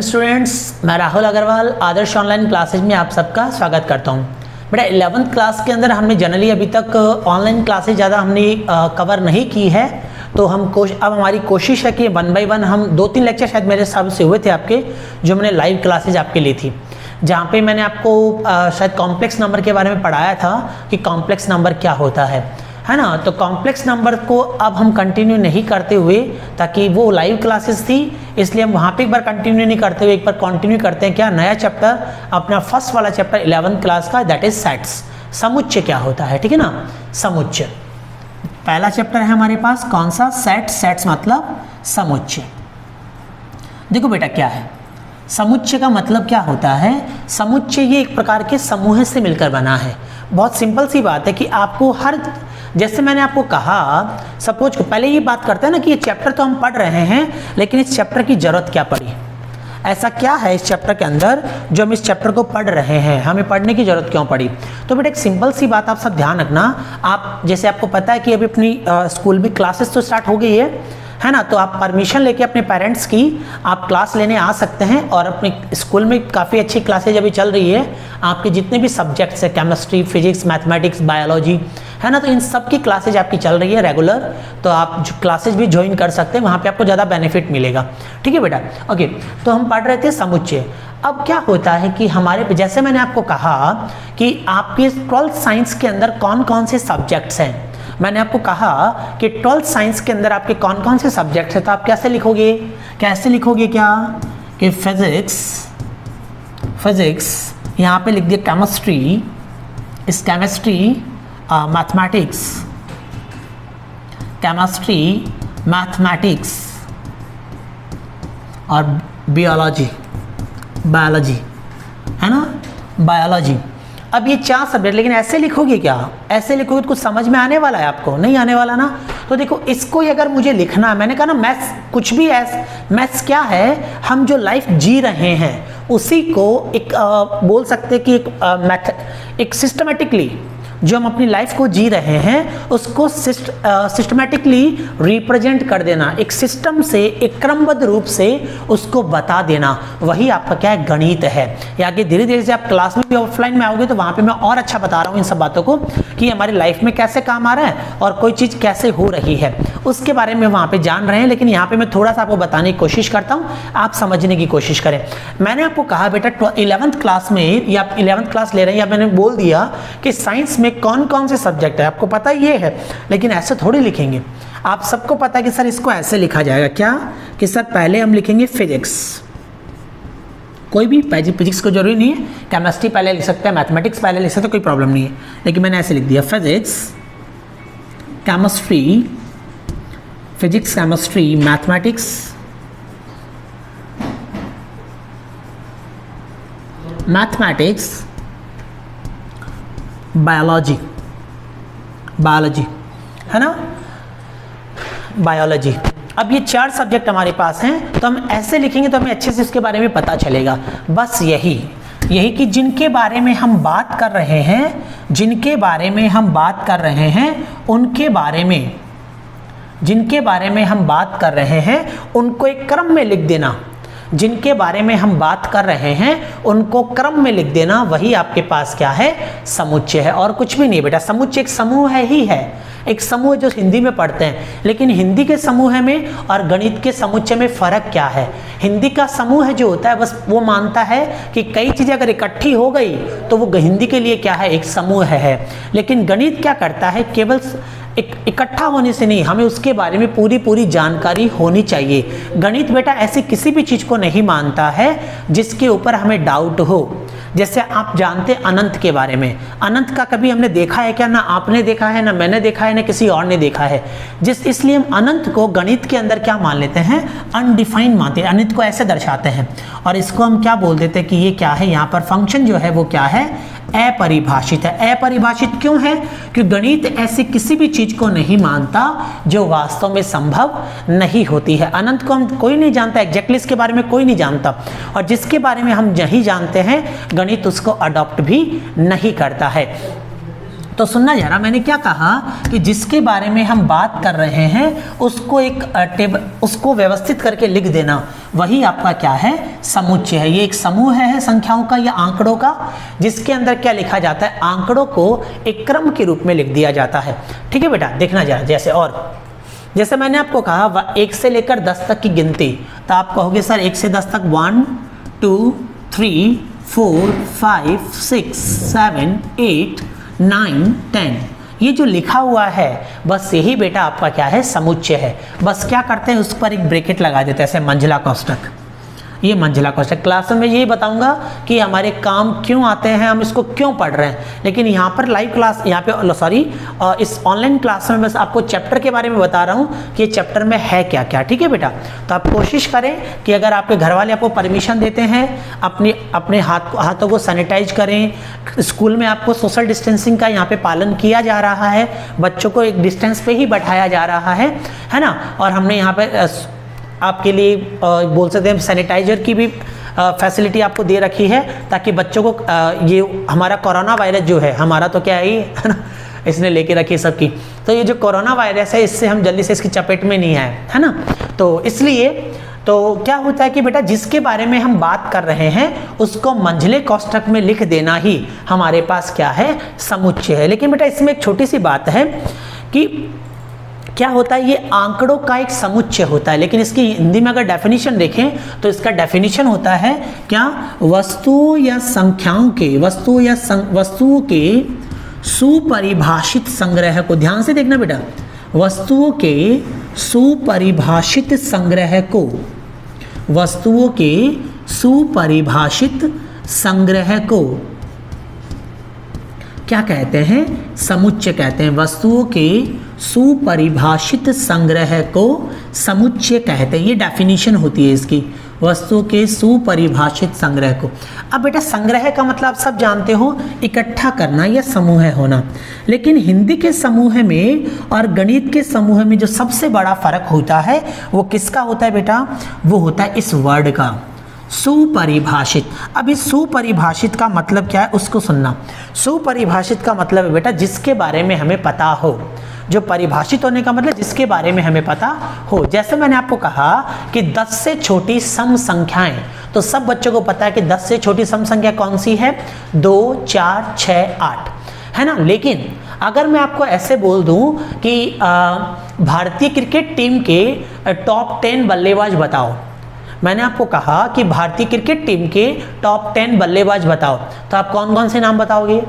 Students, मैं राहुल अग्रवाल आदर्श online classes में आप सबका स्वागत करता हूं। बेटा 11th क्लास के अंदर हमने जनरली अभी तक ऑनलाइन क्लासेज ज़्यादा हमने कवर नहीं की है, तो अब हमारी कोशिश है कि 1 बाय 1 हम 2-3 लेक्चर शायद मेरे हिसाब से हुए थे आपके, जो मैंने लाइव क्लासेज आपके ली थी, जहाँ पे मैंने आपको शायद कॉम्प्लेक्स नंबर के बारे में पढ़ाया था कि कॉम्प्लेक्स नंबर क्या होता है ना। तो कॉम्प्लेक्स नंबर को अब हम कंटिन्यू नहीं करते हुए, ताकि वो लाइव क्लासेस थी इसलिए हम वहाँ पे एक बार कंटिन्यू नहीं करते हुए एक बार कंटिन्यू करते हैं क्या, नया चैप्टर, अपना फर्स्ट वाला चैप्टर 11th क्लास का, दैट इज सेट्स। समुच्चय क्या होता है, ठीक है ना। समुच्चय पहला चैप्टर है हमारे पास, कौन सा, सेट्स। सेट्स मतलब समुच्चय। देखो बेटा क्या है समुच्चय का मतलब क्या होता है। समुच्चय ये एक प्रकार के समूह से मिलकर बना है। बहुत सिंपल सी बात है कि आपको जैसे मैंने आपको कहा, सपोज पहले ये बात करते हैं ना कि ये चैप्टर तो हम पढ़ रहे हैं, लेकिन इस चैप्टर की जरूरत क्या पड़ी, ऐसा क्या है इस चैप्टर के अंदर जो हम इस चैप्टर को पढ़ रहे हैं, हमें पढ़ने की जरूरत क्यों पड़ी। तो बेटा एक सिंपल सी बात आप सब ध्यान रखना। आप जैसे आपको पता है कि अभी अपनी स्कूल में क्लासेस तो स्टार्ट हो गई है ना, तो आप परमिशन लेके अपने पेरेंट्स की आप क्लास लेने आ सकते हैं। और अपने स्कूल में काफ़ी अच्छी क्लासेज अभी चल रही है, आपके जितने भी सब्जेक्ट्स है, केमिस्ट्री, फिजिक्स, मैथमेटिक्स, बायोलॉजी, है ना, तो इन सब की क्लासेज आपकी चल रही है रेगुलर। तो आप जो क्लासेज भी ज्वाइन कर सकते हैं, वहाँ पे आपको ज़्यादा बेनिफिट मिलेगा, ठीक है बेटा। ओके, तो हम पढ़ रहे थे समुच्चय। अब क्या होता है कि हमारे, जैसे मैंने आपको कहा कि आपके 12th साइंस के अंदर कौन कौन से सब्जेक्ट्स हैं, मैंने आपको कहा कि 12th साइंस के अंदर आपके कौन कौन से सब्जेक्ट्स हैं, तो आप कैसे लिखोगे क्या कि फिजिक्स यहाँ पे लिख दिया, केमिस्ट्री, इस केमिस्ट्री, मैथमेटिक्स, और बायोलॉजी, है ना, बायोलॉजी। अब ये 4 सब्जेक्ट, लेकिन ऐसे लिखोगे क्या, ऐसे लिखोगे तो कुछ समझ में आने वाला है आपको, नहीं आने वाला ना। तो देखो इसको ही अगर मुझे लिखना है, मैंने कहा ना मैथ्स कुछ भी मैथ्स क्या है, हम जो लाइफ जी रहे हैं उसी को एक बोल सकते हैं कि एक सिस्टमेटिकली जो हम अपनी लाइफ को जी रहे हैं उसको सिस्टमेटिकली रिप्रेजेंट कर देना, एक सिस्टम से, एक क्रमबद्ध रूप से उसको बता देना, वही आपका क्या है, गणित है। या आगे धीरे धीरे से आप क्लास में भी ऑफलाइन में आओगे तो वहाँ पे मैं और अच्छा बता रहा हूँ इन सब बातों को कि हमारी लाइफ में कैसे काम आ रहा है और कोई चीज़ कैसे हो रही है उसके बारे में वहाँ पे जान रहे हैं। लेकिन यहाँ पे मैं थोड़ा सा आपको बताने की कोशिश करता हूँ, आप समझने की कोशिश करें। मैंने आपको कहा बेटा 11th क्लास में, या आप 11th क्लास ले रहे हैं, या मैंने बोल दिया कि साइंस में कौन कौन से सब्जेक्ट है, आपको पता ये है, लेकिन ऐसे थोड़ी लिखेंगे। आप सबको पता है कि सर इसको ऐसे लिखा जाएगा, क्या कि सर पहले हम लिखेंगे फिजिक्स, कोई भी फिजिक्स को जरूरी नहीं है, केमिस्ट्री पहले लिख सकते हैं, मैथमेटिक्स पहले लिख सकते हैं, कोई प्रॉब्लम नहीं है, लेकिन मैंने ऐसे लिख दिया फिजिक्स, केमिस्ट्री, मैथमेटिक्स, बायोलॉजी, है ना, बायोलॉजी। अब ये 4 सब्जेक्ट हमारे पास हैं, तो हम ऐसे लिखेंगे तो हमें अच्छे से इसके बारे में पता चलेगा। बस यही कि जिनके बारे में हम बात कर रहे हैं उनको एक क्रम में लिख देना, जिनके बारे में हम बात कर रहे हैं उनको क्रम में लिख देना, वही आपके पास क्या है, समुच्चय है, और कुछ भी नहीं बेटा। समुच्चय एक समूह ही है, एक समूह जो हिंदी में पढ़ते हैं। लेकिन हिंदी के समूह में और गणित के समुच्चय में फर्क क्या है, हिंदी का समूह जो होता है बस वो मानता है कि कई चीज़ें अगर इकट्ठी हो गई तो वो हिंदी के लिए क्या है, एक समूह है। लेकिन गणित क्या करता है, केवल इकट्ठा होने से नहीं, हमें उसके बारे में पूरी जानकारी होनी चाहिए। गणित बेटा ऐसी किसी भी चीज़ को नहीं मानता है जिसके ऊपर हमें डाउट हो। जैसे आप जानते हैं अनंत के बारे में, अनंत का कभी हमने देखा है क्या, ना आपने देखा है, ना मैंने देखा है, ना किसी और ने देखा है। इसलिए हम अनंत को गणित के अंदर क्या मान लेते हैं, अनडिफाइंड मानते हैं, अनंत को ऐसे दर्शाते हैं, और इसको हम क्या बोल देते हैं कि ये क्या है, यहाँ पर फंक्शन जो है वो क्या है, अपरिभाषित है। अपरिभाषित क्यों है, क्योंकि गणित ऐसी किसी भी चीज को नहीं मानता जो वास्तव में संभव नहीं होती है। अनंत को हम कोई नहीं जानता, एग्जैक्टली इसके बारे में कोई नहीं जानता, और जिसके बारे में हम नहीं जानते हैं गणित उसको अडॉप्ट भी नहीं करता है। तो सुनना जरा, मैंने क्या कहा कि जिसके बारे में हम बात कर रहे हैं उसको एक टेबल, उसको व्यवस्थित करके लिख देना, वही आपका क्या है, समुच्चय है। ये एक समूह है संख्याओं का या आंकड़ों का, जिसके अंदर क्या लिखा जाता है, आंकड़ों को एक क्रम के रूप में लिख दिया जाता है। ठीक है बेटा, देखना जरा, जैसे मैंने आपको कहा 1 से लेकर 10 तक की गिनती, तो आप कहोगे सर 1 से 10 तक 1 2 3 4 5 6 7 8 9 10, ये जो लिखा हुआ है बस यही बेटा आपका क्या है, समुच्चय है। बस क्या करते हैं, उस पर एक ब्रैकेट लगा देते हैं, ऐसे मंझला कोष्ठक, ये मंझला कोष्ठक। क्लास में यही बताऊंगा कि हमारे काम क्यों आते हैं, हम इसको क्यों पढ़ रहे हैं, लेकिन यहाँ पर लाइव क्लास, यहाँ पे सॉरी इस ऑनलाइन क्लास में बस आपको चैप्टर के बारे में बता रहा हूँ कि चैप्टर में है क्या क्या। ठीक है बेटा, तो आप कोशिश करें कि अगर आपके घर वाले आपको परमिशन देते हैं, अपने हाथों को सैनिटाइज करें। स्कूल में आपको सोशल डिस्टेंसिंग का यहाँ पे पालन किया जा रहा है, बच्चों को एक डिस्टेंस पे ही बैठाया जा रहा है ना। और हमने यहाँ पे आपके लिए बोल सकते हैं सैनिटाइजर की भी फैसिलिटी आपको दे रखी है, ताकि बच्चों को ये हमारा कोरोना वायरस जो है, हमारा तो क्या है ना, इसने लेके रखी सबकी, तो ये जो कोरोना वायरस है इससे हम जल्दी से इसकी चपेट में नहीं आए, है ना। तो इसलिए तो क्या होता है कि बेटा जिसके बारे में हम बात कर रहे हैं उसको मंझले कोष्ठक में लिख देना ही हमारे पास क्या है, समुच्चय है। लेकिन बेटा इसमें एक छोटी सी बात है कि क्या होता है, ये आंकड़ों का एक समुच्चय होता है, लेकिन इसकी हिंदी में अगर डेफिनेशन देखें तो इसका डेफिनेशन होता है क्या, वस्तुओं या संख्याओं के, वस्तुओं के सुपरिभाषित संग्रह को, ध्यान से देखना बेटा, वस्तुओं के सुपरिभाषित संग्रह को, वस्तुओं के सुपरिभाषित संग्रह को क्या कहते हैं, समुच्चय कहते हैं। वस्तुओं के सुपरिभाषित संग्रह को समुच्चय कहते हैं, ये डेफिनेशन होती है इसकी, वस्तुओं के सुपरिभाषित संग्रह को। अब बेटा संग्रह का मतलब सब जानते हो, इकट्ठा करना या समूह होना, लेकिन हिंदी के समूह में और गणित के समूह में जो सबसे बड़ा फर्क होता है वो किसका होता है बेटा, वो होता है इस वर्ड का, सुपरिभाषित। अब इस सुपरिभाषित का मतलब क्या है उसको सुनना। सुपरिभाषित का मतलब है बेटा जिसके बारे में हमें पता हो, जो परिभाषित होने का मतलब जिसके बारे में हमें पता हो। जैसे मैंने आपको कहा कि 10 से छोटी सम संख्याएं, तो सब बच्चों को पता है कि 10 से छोटी सम संख्या कौन सी है, 2 4 6 8, है ना। लेकिन अगर मैं आपको ऐसे बोल दूं कि भारतीय क्रिकेट टीम के टॉप 10 बल्लेबाज बताओ, मैंने आपको कहा कि भारतीय क्रिकेट टीम के टॉप 10 बल्लेबाज बताओ, तो आप कौन कौन से नाम बताओगे,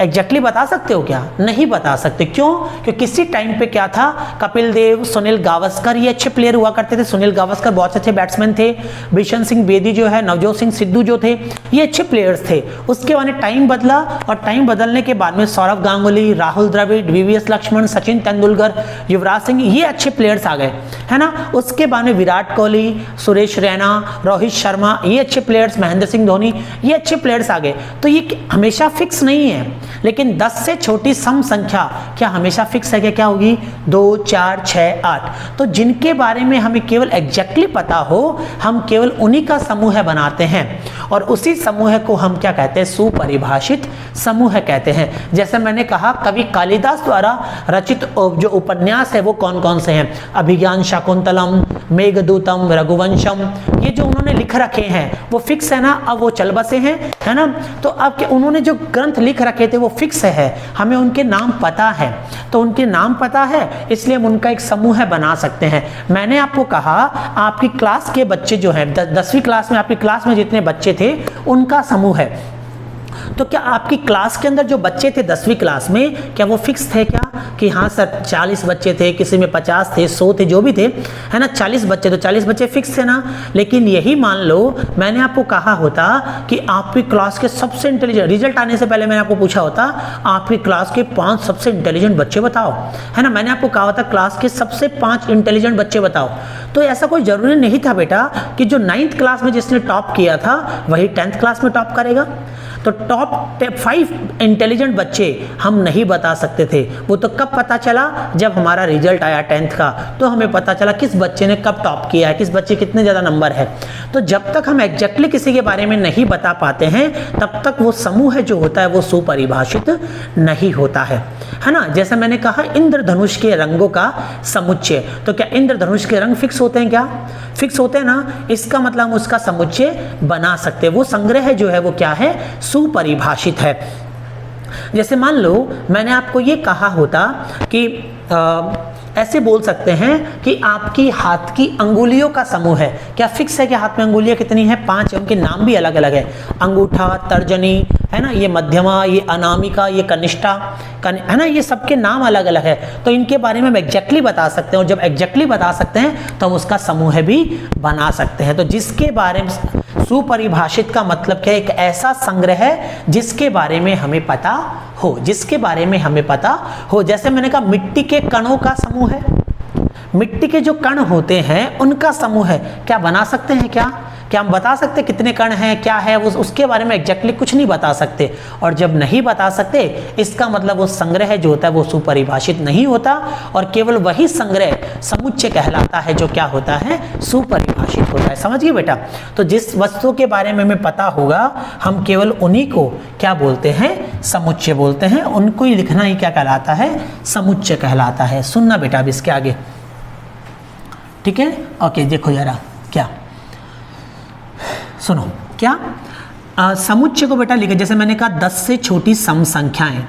एग्जैक्टली बता सकते हो क्या, नहीं बता सकते। क्यों, क्योंकि किसी टाइम पे क्या था, कपिल देव, सुनील गावस्कर ये अच्छे प्लेयर हुआ करते थे। सुनील गावस्कर बहुत अच्छे बैट्समैन थे, बिशन सिंह बेदी जो है, नवजोत सिंह सिद्धू जो थे, ये अच्छे प्लेयर्स थे। उसके बाद टाइम बदला, और टाइम बदलने के बाद में सौरव गांगुली, राहुल द्रविड़, वीवीएस लक्ष्मण, सचिन तेंदुलकर, युवराज सिंह, ये अच्छे प्लेयर्स आ गए, है ना। उसके बाद में विराट कोहली, सुरेश रैना, रोहित शर्मा, ये अच्छे प्लेयर्स, महेंद्र सिंह धोनी, ये अच्छे प्लेयर्स आ गए। तो ये हमेशा फिक्स नहीं है, लेकिन 10 से छोटी सम संख्या क्या हमेशा फिक्स है क्या, क्या होगी, 2 4 6 8। तो जिनके बारे में हमें केवल एग्जैक्टली पता हो, हम केवल उन्हीं का समूह बनाते हैं, और उसी समूह को हम क्या कहते हैं, सुपरिभाषित समूह कहते हैं। जैसे मैंने कहा कवि कालिदास द्वारा रचित जो उपन्यास है वो कौन कौन से हैं, अभिज्ञान शाकुंतलम, मेघदूतम, रघुवंशम, ये जो उन्होंने लिख रखे हैं वो फिक्स है ना, अब वो चल बसे हैं, है ना। तो अब के उन्होंने जो ग्रंथ लिख रखे थे वो फिक्स है, हमें उनके नाम पता है, तो उनके नाम पता है इसलिए हम उनका एक समूह बना सकते हैं। मैंने आपको कहा आपकी क्लास के बच्चे जो हैं, 10वीं क्लास में आपकी क्लास में जितने बच्चे थे उनका समूह है। तो क्या आपकी क्लास के अंदर जो बच्चे थे 10वीं क्लास में, क्या वो फिक्स थे क्या, कि हाँ सर 40 बच्चे थे, किसी में 50 थे, 100 थे, जो भी थे, है ना, 40 बच्चे, तो 40 बच्चे फिक्स थे ना। लेकिन यही मान लो मैंने आपको कहा होता कि आपकी क्लास के सबसे इंटेलिजेंट, रिजल्ट आने से पहले मैंने आपको पूछा होता आपकी क्लास के 5 सबसे इंटेलिजेंट बच्चे बताओ, है ना। मैंने आपको कहा होता क्लास के सबसे 5 इंटेलिजेंट बच्चे बताओ। तो ऐसा कोई जरूरी नहीं था बेटा कि जो 9th क्लास में जिसने टॉप किया था वही 10th क्लास में टॉप करेगा। तो टॉप 5 इंटेलिजेंट बच्चे हम नहीं बता सकते थे। वो तो कब पता चला, जब हमारा रिजल्ट आया 10th का, तो हमें पता चला किस बच्चे ने कब टॉप किया है, किस बच्चे कितने ज़्यादा नंबर है। तो जब तक हम एग्जैक्टली किसी के बारे में नहीं बता पाते हैं, तब तक वो समूह जो होता है वो सुपरिभाषित नहीं होता है ना। जैसे मैंने कहा इंद्रधनुष के रंगों का समुच्चय, तो क्या इंद्रधनुष के रंग फिक्स होते हैं? क्या फिक्स होते हैं ना। इसका मतलब हम उसका समुच्चय बना सकते हैं। वो संग्रह जो है वो क्या है, सुपरिभाषित है। जैसे मान लो मैंने आपको ये कहा होता कि ऐसे बोल सकते हैं कि आपकी हाथ की अंगुलियों का समूह है। क्या फिक्स है कि हाथ में अंगुलियां कितनी है? 5 है। उनके नाम भी अलग अलग है, अंगूठा, तर्जनी, है ना, ये मध्यमा, ये अनामिका, ये कनिष्ठा, है ना, ये सबके नाम अलग अलग है। तो इनके बारे में हम एग्जैक्टली बता सकते हैं, और जब एग्जैक्टली बता सकते हैं तो हम उसका समूह भी बना सकते हैं। तो जिसके बारे में सुपरिभाषित का मतलब क्या है? एक ऐसा संग्रह है जिसके बारे में हमें पता हो, जिसके बारे में हमें पता हो। जैसे मैंने कहा मिट्टी के कणों का समूह है, मिट्टी के जो कण होते हैं उनका समूह है। क्या बना सकते हैं? क्या हम बता सकते कितने कण हैं, क्या है वो? उसके बारे में एग्जैक्टली कुछ नहीं बता सकते। और जब नहीं बता सकते, इसका मतलब वो संग्रह जो होता है वो सुपरिभाषित नहीं होता, और केवल वही संग्रह समुच्चय कहलाता है जो क्या होता है, सुपरिभाषित होता है। समझ गए बेटा? तो जिस वस्तु के बारे में हमें पता होगा, हम केवल उन्हीं को क्या बोलते हैं, समुच्चय बोलते हैं। उनको ही लिखना ही क्या कहलाता है, समुच्चय कहलाता है। सुनना बेटा अब इसके आगे, ठीक है? ओके, देखो जरा क्या, सुनो क्या, समुच्चय को बेटा लिखे। जैसे मैंने कहा 10 से छोटी सम संख्याएं,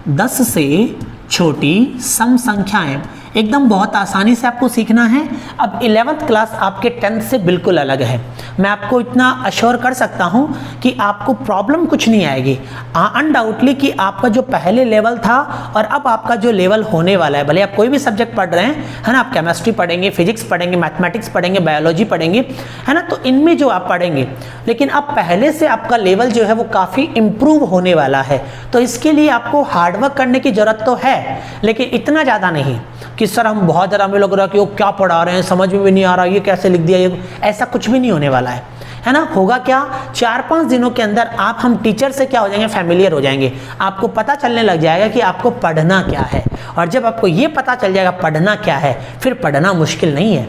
10 से छोटी सम संख्याएं एकदम बहुत आसानी से आपको सीखना है। अब 11th क्लास आपके 10th से बिल्कुल अलग है। मैं आपको इतना अश्योर कर सकता हूं कि आपको प्रॉब्लम कुछ नहीं आएगी। अनडाउटली कि आपका जो पहले लेवल था और अब आपका जो लेवल होने वाला है, भले आप कोई भी सब्जेक्ट पढ़ रहे हैं, है ना, आप केमिस्ट्री पढ़ेंगे, फिजिक्स पढ़ेंगे, मैथमेटिक्स पढ़ेंगे, बायोलॉजी पढ़ेंगे, है ना, तो इनमें जो आप पढ़ेंगे, लेकिन अब पहले से आपका लेवल जो है वो काफ़ी इम्प्रूव होने वाला है। तो इसके लिए आपको हार्डवर्क करने की ज़रूरत तो है, लेकिन इतना ज़्यादा नहीं कि सर हम बहुत ज़्यादा, हमें लग रहा है कि वो क्या पढ़ा रहे हैं, समझ में भी नहीं आ रहा, ये कैसे लिख दिया, ये ऐसा कुछ भी नहीं होने वाला है ना। होगा क्या, 4-5 दिनों के अंदर आप हम टीचर से क्या हो जाएंगे, फैमिलियर हो जाएंगे। आपको पता चलने लग जाएगा कि आपको पढ़ना क्या है, और जब आपको ये पता चल जाएगा पढ़ना क्या है, फिर पढ़ना मुश्किल नहीं है।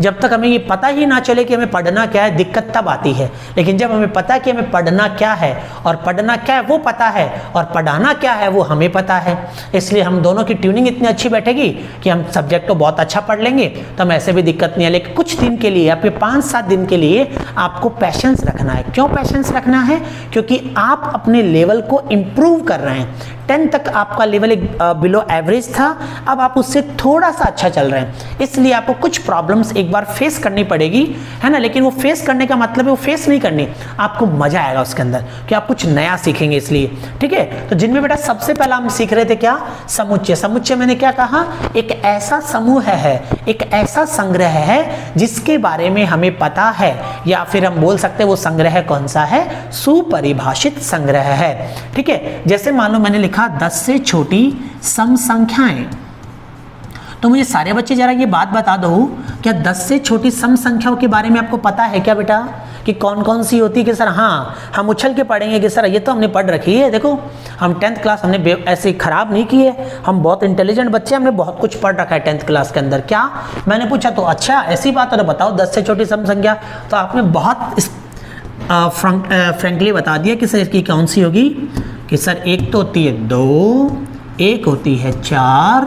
जब तक हमें ये पता ही ना चले कि हमें पढ़ना क्या है, दिक्कत तब आती है। लेकिन जब हमें पता है कि हमें पढ़ना क्या है, और पढ़ना क्या है वो पता है, और पढ़ाना क्या है वो हमें पता है, इसलिए हम दोनों की ट्यूनिंग इतनी अच्छी बैठेगी कि हम सब्जेक्ट को बहुत अच्छा पढ़ लेंगे। तो हम ऐसे भी दिक्कत नहीं है। लेकिन कुछ दिन के लिए, आपके 5-7 दिन के लिए आपको पैशेंस रखना है। क्यों पैशेंस रखना है? क्योंकि आप अपने लेवल को इम्प्रूव कर रहे हैं। 10 तक आपका लेवल एक बिलो एवरेज था, अब आप उससे थोड़ा सा अच्छा चल रहे हैं, इसलिए आपको कुछ प्रॉब्लम्स एक बार फेस करनी पड़ेगी, है ना। लेकिन वो फेस करने का मतलब है वो फेस नहीं करनी, आपको मजा आएगा उसके अंदर कि आप कुछ नया सीखेंगे, इसलिए ठीक है। तो जिनमें बेटा सबसे पहला हम सीख रहे थे क्या, समुच्चय। समुच्चय मैंने क्या कहा, एक ऐसा समूह है, एक ऐसा संग्रह है जिसके बारे में हमें पता है, या फिर हम बोल सकते हैं वो संग्रह कौन सा है, सुपरिभाषित संग्रह है, ठीक है। जैसे मान लो मैंने 10 से छोटी सम संख्याएं, तो मुझे सारे बच्चे जरा ये बात बता दो, क्या 10 से छोटी सम संख्याओं के बारे में आपको पता है क्या बेटा, कि कौन कौन सी होती है? कि सर हाँ, हम उछल के पढ़ेंगे कि सर ये तो हमने पढ़ रखी है, देखो हम 10th क्लास हमने ऐसे खराब नहीं की है, हम बहुत इंटेलिजेंट बच्चे, हमने बहुत कुछ पढ़ रखा है 10th क्लास के अंदर। क्या मैंने पूछा, तो अच्छा ऐसी बात है, तो बताओ 10 से छोटी सम संख्या। तो आपने बहुत फ्रेंकली बता दिया कि सर इसकी कौन सी होगी, कि सर एक तो होती है 2, एक होती है 4,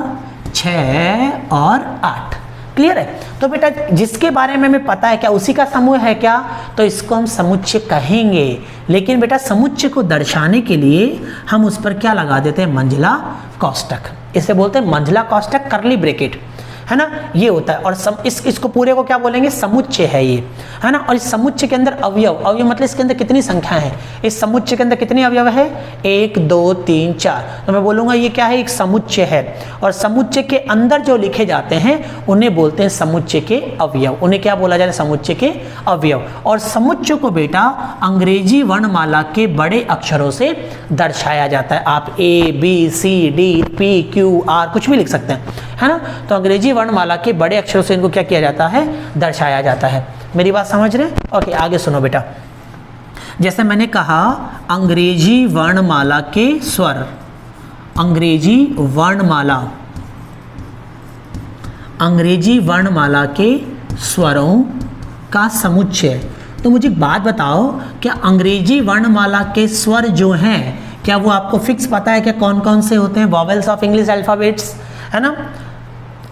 6 और 8। क्लियर है? तो बेटा जिसके बारे में हमें पता है क्या उसी का समूह है क्या, तो इसको हम समुच्चय कहेंगे। लेकिन बेटा समुच्चय को दर्शाने के लिए हम उस पर क्या लगा देते हैं, मंझला कोष्टक। इसे बोलते हैं मंझला कोष्टक, करली ब्रैकेट, है ना, ये होता है। और इसको पूरे को क्या बोलेंगे, समुच्चय है ये, है ना। और इस समुच्चय के अंदर अवयव मतलब इसके अंदर कितनी संख्याएं हैं, इस समुच्चय के अंदर कितने अवयव है, 1 2 3 4। तो मैं बोलूंगा ये क्या है, एक समुच्चय है। और समुच्चय के अंदर जो लिखे जाते हैं उन्हें बोलते हैं समुच्चय के अवयव। उन्हें क्या बोला जाता है, समुच्चय के अवयव। और समुच्चय को बेटा अंग्रेजी वर्णमाला के बड़े अक्षरों से दर्शाया जाता है। आप ABCDPQR कुछ भी लिख सकते हैं, है ना। तो अंग्रेजी वर्णमाला के बड़े अक्षरों से इनको क्या किया जाता है, दर्शाया जाता है। मेरी बात समझ रहे हैं? ओके, आगे सुनो बेटा। जैसे मैंने कहा अंग्रेजी वर्णमाला के स्वर, अंग्रेजी वर्णमाला, अंग्रेजी वर्णमाला के स्वरों का समुच्चय। तो मुझे एक बात बताओ, क्या अंग्रेजी वर्णमाला के स्वर जो हैं, क्या वो आपको फिक्स पता है कि कौन कौन से होते हैं? वॉवेल्स ऑफ इंग्लिश अल्फ़ाबेट्स, है ना,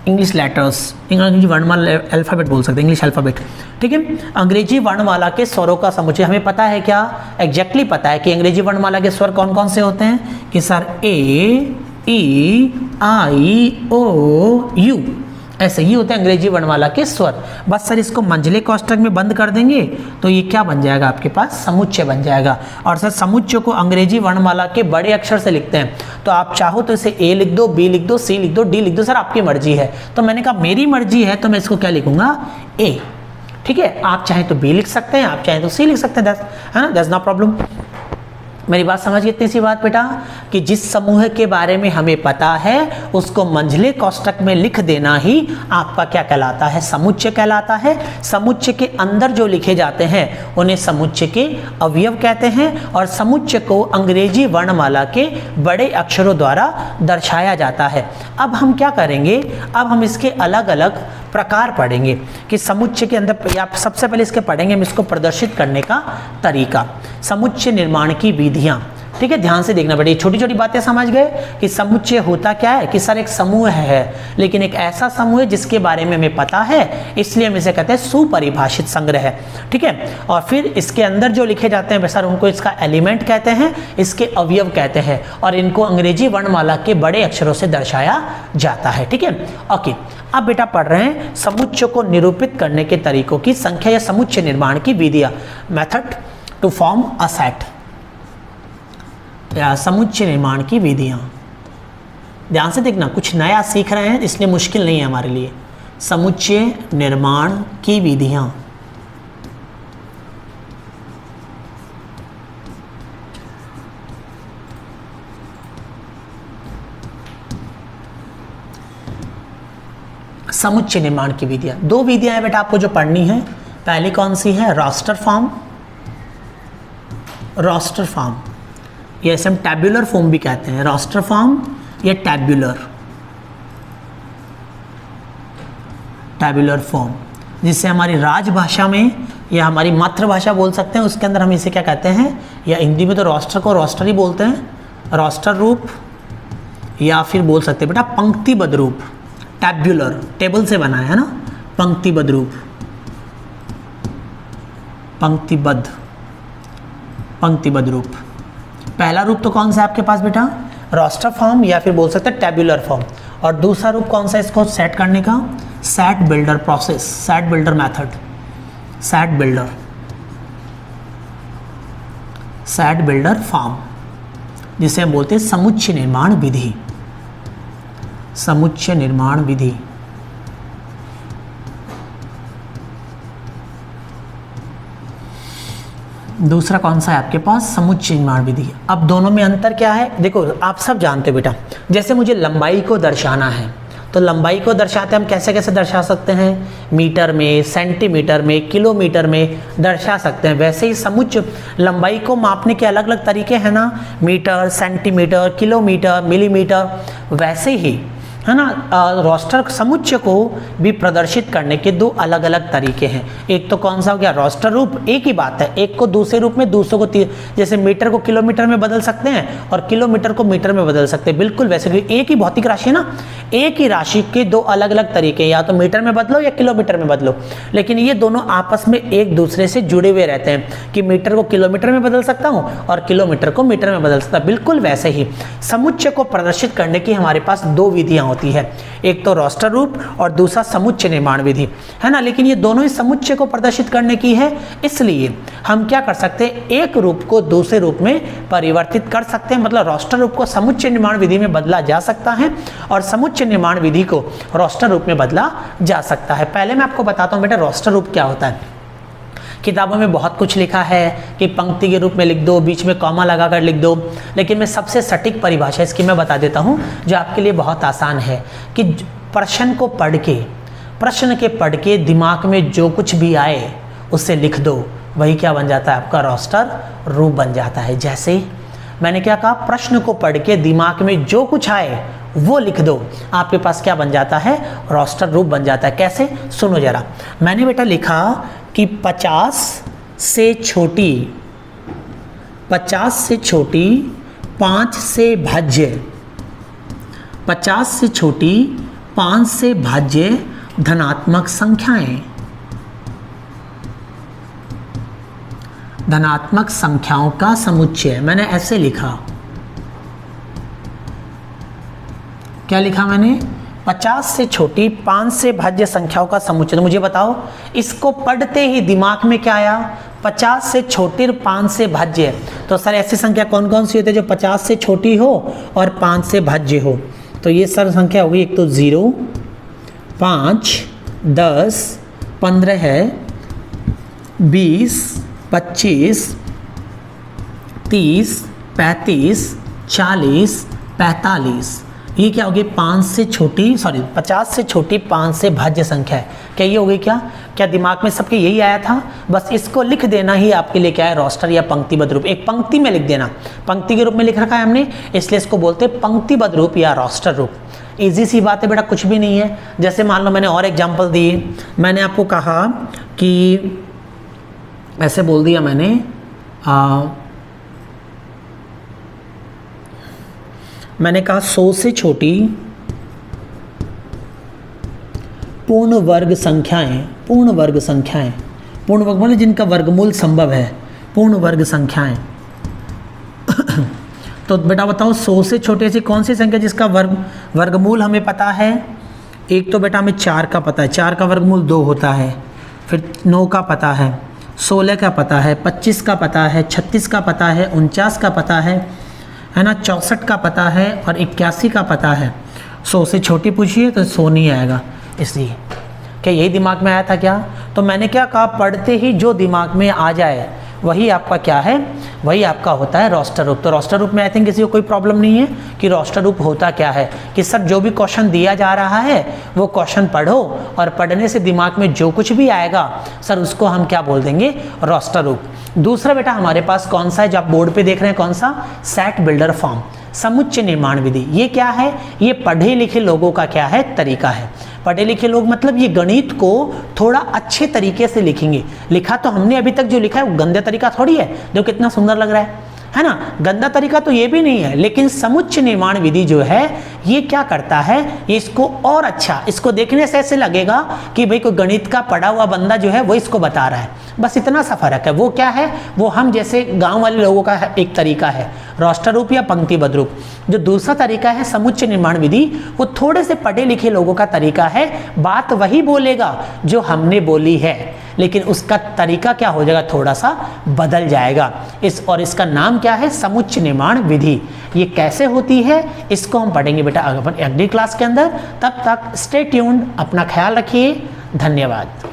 इंग्लिश लेटर्स, अंग्रेजी वर्णमाला अल्फ़ाबेट बोल सकते हैं, इंग्लिश अल्फ़ाबेट, ठीक है। अंग्रेजी वर्णमाला के स्वरों का समुच्चय हमें पता है, क्या एग्जैक्टली पता है कि अंग्रेजी वर्णमाला के स्वर कौन कौन से होते हैं? कि sir A, E, I, O, you, ऐसे ही होते हैं अंग्रेजी वर्णमाला के स्वर। बस सर इसको मंझले कोष्ठक में बंद कर देंगे तो ये क्या बन जाएगा आपके पास? समुच्चय बन जाएगा। और सर समुच्चय को अंग्रेजी वर्णमाला के बड़े अक्षर से लिखते हैं, तो आप चाहो तो इसे ए लिख दो, बी लिख दो, सी लिख दो, डी लिख दो, सर आपकी मर्जी है। तो मैंने कहा मेरी मर्जी है तो मैं इसको क्या लिखूंगा? ए, ठीक है। आप चाहे तो बी लिख सकते हैं, आप चाहे तो सी लिख सकते हैं, है ना, दैट्स नो प्रॉब्लम। मेरी बात समझ गई? इतनी सी बात बेटा कि जिस समूह के बारे में हमें पता है उसको मंझले कोष्ठक में लिख देना ही आपका क्या कहलाता है? समुच्चय कहलाता है। समुच्चय के अंदर जो लिखे जाते हैं उन्हें समुच्चय के अवयव कहते हैं, और समुच्चय को अंग्रेजी वर्णमाला के बड़े अक्षरों द्वारा दर्शाया जाता है। अब हम क्या करेंगे? अब हम इसके अलग अलग प्रकार पढ़ेंगे कि समुच्चय के अंदर, या सबसे पहले इसके पढ़ेंगे हम इसको प्रदर्शित करने का तरीका, समुच्चय निर्माण की विधियां, ठीक है। ध्यान से देखना बेटा, ये छोटी छोटी बातें समझ गए कि समुच्चय होता क्या है? कि सर एक समूह है, लेकिन एक ऐसा समूह है जिसके बारे में हमें पता है, इसलिए हम इसे कहते हैं सुपरिभाषित संग्रह, ठीक है। और फिर इसके अंदर जो लिखे जाते हैं सर उनको इसका एलिमेंट कहते हैं, इसके अवयव कहते हैं, और इनको अंग्रेजी वर्णमाला के बड़े अक्षरों से दर्शाया जाता है, ठीक है। ओके, अब बेटा पढ़ रहे हैं समुच्चय को निरूपित करने के तरीकों की संख्या या समुच्चय निर्माण की विधियां, method to form a set, या समुच्चय निर्माण की विधियां। ध्यान से देखना, कुछ नया सीख रहे हैं इसलिए मुश्किल नहीं है हमारे लिए। समुच्चय निर्माण की विधियां, समुच्चय निर्माण की विधियां, दो विधियां हैं बेटा आपको जो पढ़नी है। पहली कौन सी है? रोस्टर फॉर्म, रोस्टर फॉर्म, या इसे हम टैब्यूलर फॉर्म भी कहते हैं, रोस्टर फॉर्म या टैब्यूलर, टैब्यूलर फॉर्म, जिसे हमारी राजभाषा में या हमारी मातृभाषा बोल सकते हैं, उसके अंदर हम इसे क्या कहते हैं? या हिंदी में तो रोस्टर को रोस्टर ही बोलते हैं, रोस्टर रूप, या फिर बोल सकते हैं बेटा पंक्तिबद्ध रूप, टैब्यूलर, टेबल से बना है ना, पंक्तिबद्ध रूप, पंक्तिबद्ध, पंक्तिबद्ध रूप। पहला रूप तो कौन सा है आपके पास बेटा? रोस्टर फॉर्म, या फिर बोल सकते हैं टैब्यूलर फॉर्म। और दूसरा रूप कौन सा इसको सेट करने का? Set builder process, set builder method, set builder, set builder form, जिसे हम बोलते हैं समुच्चय निर्माण विधि, समुच्चय निर्माण विधि। दूसरा कौन सा है आपके पास? समुच्चय निर्माण विधि। अब दोनों में अंतर क्या है? देखो आप सब जानते हो बेटा, जैसे मुझे लंबाई को दर्शाना है तो लंबाई को दर्शाते हम कैसे कैसे दर्शा सकते हैं? मीटर में, सेंटीमीटर में, किलोमीटर में दर्शा सकते हैं। वैसे ही समुच्चय लंबाई को मापने के अलग अलग तरीके हैं ना, मीटर, सेंटीमीटर, किलोमीटर, मिलीमीटर, वैसे ही है ना रोस्टर समुच्चय को भी प्रदर्शित करने के दो अलग अलग तरीके हैं। एक तो कौन सा हो गया? रोस्टर रूप, एक ही बात है, एक को दूसरे रूप में, दूसरे को जैसे मीटर को किलोमीटर में बदल सकते हैं और किलोमीटर को मीटर में बदल सकते हैं, बिल्कुल वैसे, क्योंकि एक ही भौतिक राशि है ना, एक ही राशि के दो अलग अलग तरीके, या तो मीटर में बदलो या किलोमीटर में बदलो, लेकिन ये दोनों आपस में एक दूसरे से जुड़े हुए रहते हैं कि मीटर को किलोमीटर में बदल सकता हूँ और किलोमीटर को मीटर में बदल सकता, बिल्कुल वैसे ही समुच्चय को प्रदर्शित करने की हमारे पास दो विधियां होती है, एक तो रोस्टर रूप और दूसरा समुच्चय निर्माण विधि, है ना। लेकिन ये दोनों ही समुच्चय को प्रदर्शित करने की है, इसलिए हम क्या कर सकते हैं? एक रूप को दूसरे रूप में परिवर्तित कर सकते हैं, मतलब रोस्टर रूप को समुच्चय निर्माण विधि में बदला जा सकता है और समुच्चय निर्माण विधि को रोस्टर रूप में बदला जा सकता है। पहले मैं आपको बताता हूं बेटा रोस्टर रूप क्या होता है। किताबों में बहुत कुछ लिखा है कि पंक्ति के रूप में लिख दो, बीच में कॉमा लगाकर लिख दो, लेकिन मैं सबसे सटीक परिभाषा इसकी मैं बता देता हूँ जो आपके लिए बहुत आसान है कि प्रश्न को पढ़ के, प्रश्न के पढ़ के दिमाग में जो कुछ भी आए उसे लिख दो, वही क्या बन जाता है आपका रोस्टर रूप बन जाता है। जैसे मैंने क्या कहा, प्रश्न को पढ़ के दिमाग में जो कुछ आए वो लिख दो, आपके पास क्या बन जाता है, रोस्टर रूप बन जाता है। कैसे, सुनो जरा। मैंने बेटा लिखा कि 50 से छोटी 5 से भाज्य 50 से छोटी 5 से भाज्य धनात्मक संख्याएं, धनात्मक संख्याओं का समुच्चय। मैंने ऐसे लिखा, क्या लिखा मैंने, 50 से छोटी 5 से भाज्य संख्याओं का समुच्चय। तो मुझे बताओ, इसको पढ़ते ही दिमाग में क्या आया, 50 से छोटी 5 से भाज्य। तो सर ऐसी संख्या कौन कौन सी होती है जो 50 से छोटी हो और 5 से भाज्य हो? तो ये सर संख्या होगी, एक तो 0, 5, 10, 15 है, 20, 25, 30, 35, 40, 45। ये क्या होगी, 50 से छोटी 5 से भाज्य संख्या है। क्या ये हो गई? क्या दिमाग में सबके यही आया था? बस इसको लिख देना ही आपके लिए क्या है, रोस्टर या पंक्तिबद्ध रूप। एक पंक्ति में लिख देना, पंक्ति के रूप में लिख रखा है हमने, इसलिए इसको बोलते हैं पंक्तिबद्ध रूप या रोस्टर रूप। इजी सी बात है बेटा, कुछ भी नहीं है। जैसे मान लो मैंने और एग्जाम्पल दिए, मैंने आपको कहा कि ऐसे बोल दिया मैंने कहा 100 से छोटी पूर्ण वर्ग संख्याएं, पूर्ण वर्ग मतलब जिनका वर्गमूल संभव है, पूर्ण वर्ग संख्याएं। तो बेटा बताओ, 100 से छोटी ऐसी कौन सी संख्या जिसका वर्गमूल हमें पता है? एक तो बेटा हमें 4 का पता है, 4 का वर्गमूल 2 होता है, फिर 9 का पता है, 16 का पता है, 25 का पता है, 36 का पता है, 49 का पता है ना, 64 का पता है और 81 का पता है। 100 से छोटी पूछिए तो 100 नहीं आएगा। इसलिए क्या यही दिमाग में आया था क्या? तो मैंने क्या कहा, पढ़ते ही जो दिमाग में आ जाए वही आपका क्या है, वही आपका होता है रोस्टर रूप। तो रोस्टर रूप में आई थिंक किसी को कोई प्रॉब्लम नहीं है कि रोस्टर रूप होता क्या है, कि सर जो भी क्वेश्चन दिया जा रहा है वो क्वेश्चन पढ़ो और पढ़ने से दिमाग में जो कुछ भी आएगा सर उसको हम क्या बोल देंगे, रोस्टर रूप। दूसरा बेटा हमारे पास कौन सा है जो आप बोर्ड पे देख रहे हैं, कौन सा, सेट बिल्डर फॉर्म, समुच्चय निर्माण विधि। ये क्या है, ये पढ़े लिखे लोगों का क्या है, तरीका है। पढ़े लिखे लोग मतलब ये गणित को थोड़ा अच्छे तरीके से लिखेंगे। लिखा तो हमने अभी तक जो लिखा है वो गंदा तरीका थोड़ी है, जो कितना सुंदर लग रहा है ना, गंदा तरीका तो ये भी नहीं है। लेकिन समुच्चय निर्माण विधि जो है ये क्या करता है, ये इसको और अच्छा, इसको देखने से ऐसे लगेगा कि भाई कोई गणित का पढ़ा हुआ बंदा जो है वो इसको बता रहा है, बस इतना सा फर्क है। वो क्या है, वो हम जैसे गांव वाले लोगों का एक तरीका है रोस्टर रूप या पंक्तिबद्ध रूप। जो दूसरा तरीका है समुच्चय निर्माण विधि, वो थोड़े से पढ़े लिखे लोगों का तरीका है। बात वही बोलेगा जो हमने बोली है, लेकिन उसका तरीका क्या हो जाएगा, थोड़ा सा बदल जाएगा। इसका नाम क्या है, समुच्चय निर्माण विधि। ये कैसे होती है इसको हम पढ़ेंगे बेटा अगली क्लास के अंदर। तब तक स्टे ट्यून्ड, अपना ख्याल रखिए, धन्यवाद।